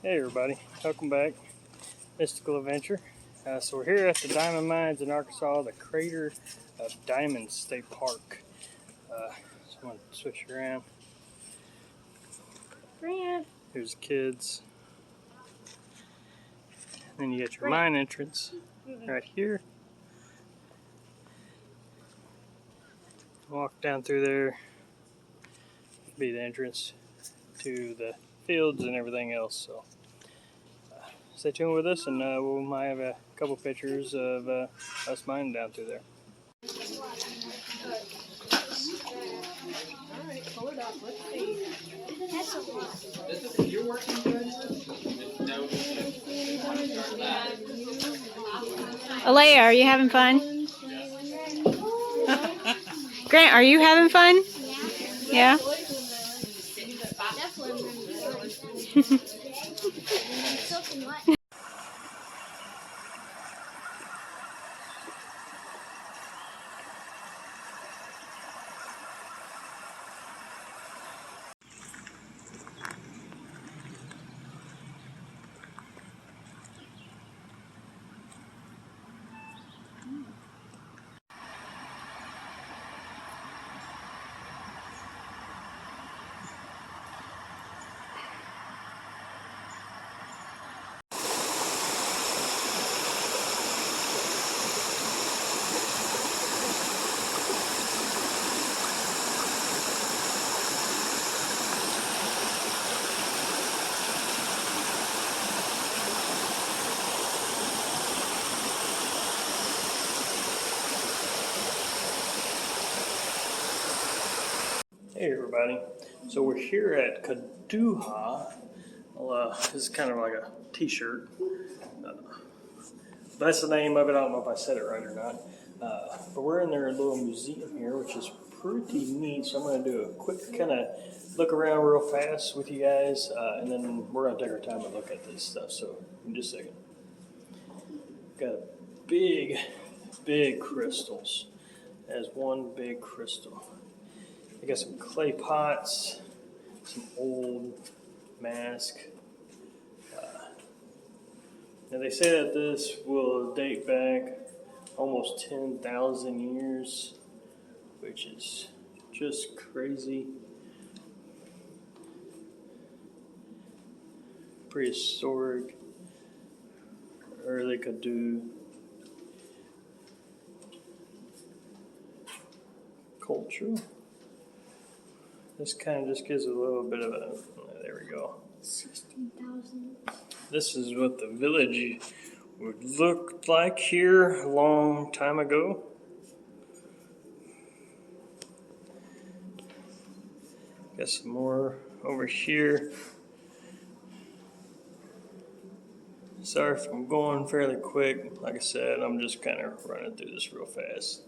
Hey everybody, welcome back. Mystical Adventure. So we're here at the Diamond Mines in Arkansas, the Crater of Diamonds State Park. So I'm going to switch around. Grant. Here's the kids. And then you got your mine entrance right here. Walk down through there. Be the entrance to the fields and everything else. So stay tuned with us, and we might have a couple pictures of us mining down through there. Alright, pull it up. Let's see. That's a lot. You're working good? No. Alea, are you having fun? Grant, are you having fun? Yeah? Hey everybody, so we're here at Kaduha. This is kind of like a t-shirt. That's the name of it. I don't know if I said it right or not. But we're in their little museum here, which is pretty neat. So I'm going to do a quick kind of look around real fast with you guys, and then we're going to take our time and look at this stuff. So in just a second. Got big crystals. As one big crystal. I got some clay pots, some old mask. Now they say that this will date back almost 10,000 years, which is just crazy. Prehistoric, early Kadu culture. This kind of just gives a little bit of a, there we go. 16,000. This is what the village would look like here a long time ago. Got some more over here. Sorry if I'm going fairly quick. Like I said, I'm just kind of running through this real fast.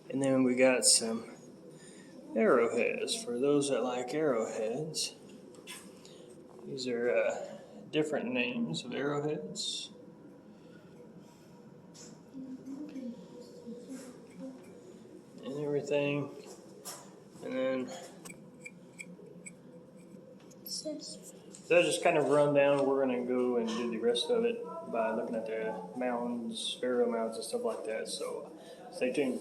And then we got some arrowheads for those that like arrowheads. These are different names of arrowheads. And everything. And then so that just kind of run down. We're going to go and do the rest of it by looking at the mounds, pharaoh mounds and stuff like that. So stay tuned.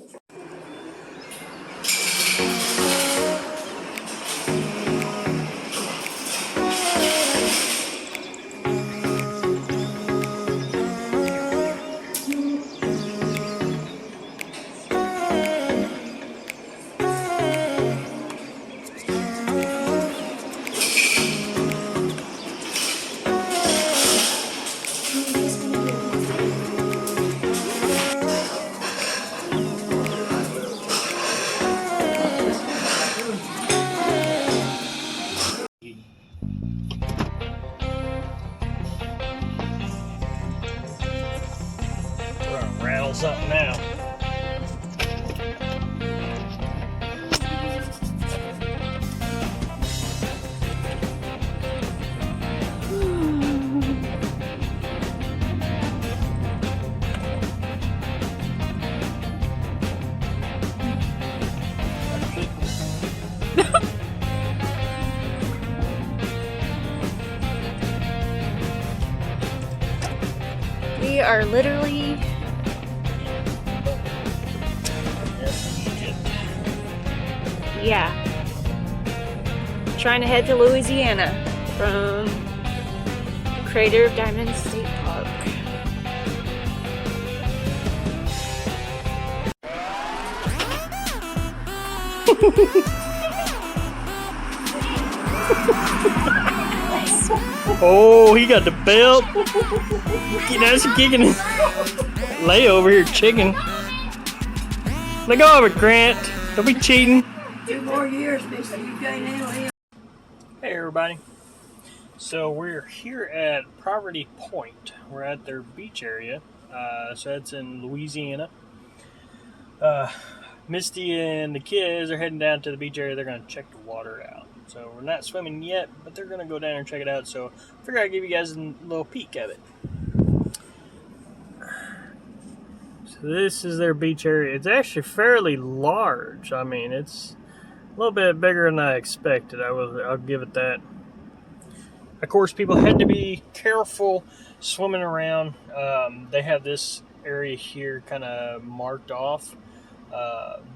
Rattle something now. We are literally trying to head to Louisiana from Crater of Diamonds State Park. Oh, he got the belt. That's kicking. Lay over here, chicken. Let go of it, Grant. Don't be cheating. 2 more years, mister. You can't handle him. Hey, everybody. So we're here at Poverty Point. We're at their beach area. So that's in Louisiana. Misty and the kids are heading down to the beach area. They're going to check the water out. So we're not swimming yet, but they're going to go down and check it out. So I figured I'd give you guys a little peek of it. So this is their beach area. It's actually fairly large. I mean, it's a little bit bigger than I expected. I'll give it that. Of course, people had to be careful swimming around. They have this area here kind of marked off.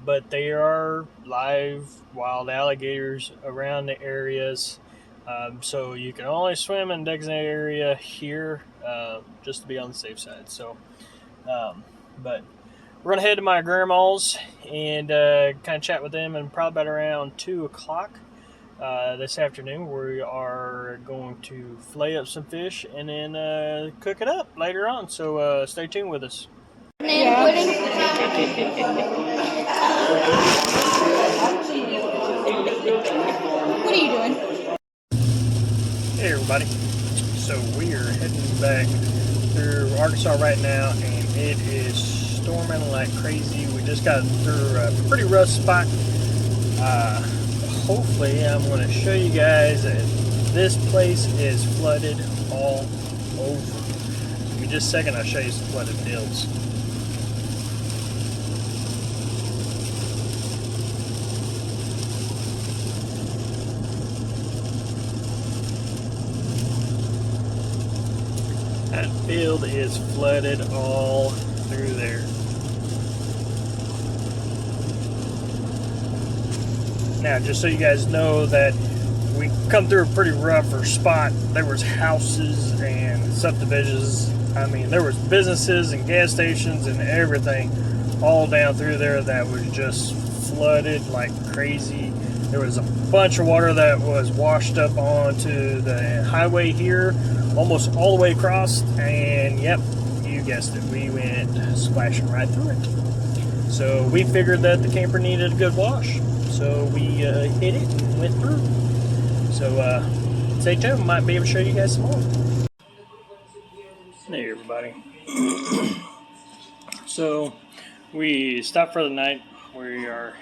But there are live wild alligators around the areas, so you can only swim in the designated area here, just to be on the safe side. So, but we're gonna head to my grandma's and kind of chat with them, and probably about around 2 o'clock this afternoon we are going to fillet up some fish and then cook it up later on. So stay tuned with us. Yeah. What are you doing? Hey everybody, so we are heading back through Arkansas right now, and it is storming like crazy. We just got through a pretty rough spot. Hopefully I'm going to show you guys that this place is flooded all over. Give me just a second, I'll show you some flooded fields. That field is flooded all through there. Now, just so you guys know that we come through a pretty rougher spot. There was houses and subdivisions. I mean, there was businesses and gas stations and everything all down through there that was just flooded like crazy. There was a bunch of water that was washed up onto the highway here, almost all the way across, and yep, you guessed it, we went splashing right through it. So we figured that the camper needed a good wash, so we hit it and went through. So stay tuned, might be able to show you guys some more. Hey everybody. So we stopped for the night. We are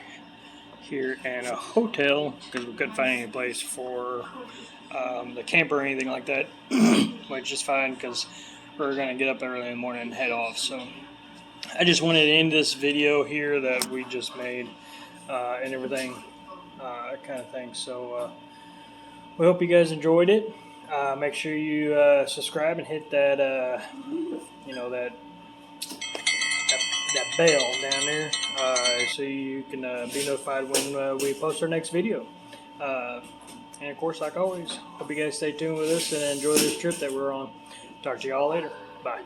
here in a hotel because we couldn't find any place for the camper or anything like that, which is fine because we're going to get up early in the morning and head off. So I just wanted to end this video here that we just made and everything, kind of thing. So we hope you guys enjoyed it. Make sure you subscribe and hit that that bell down there, so you can be notified when we post our next video. And of course, like always, hope you guys stay tuned with us and enjoy this trip that we're on. Talk to y'all later. Bye.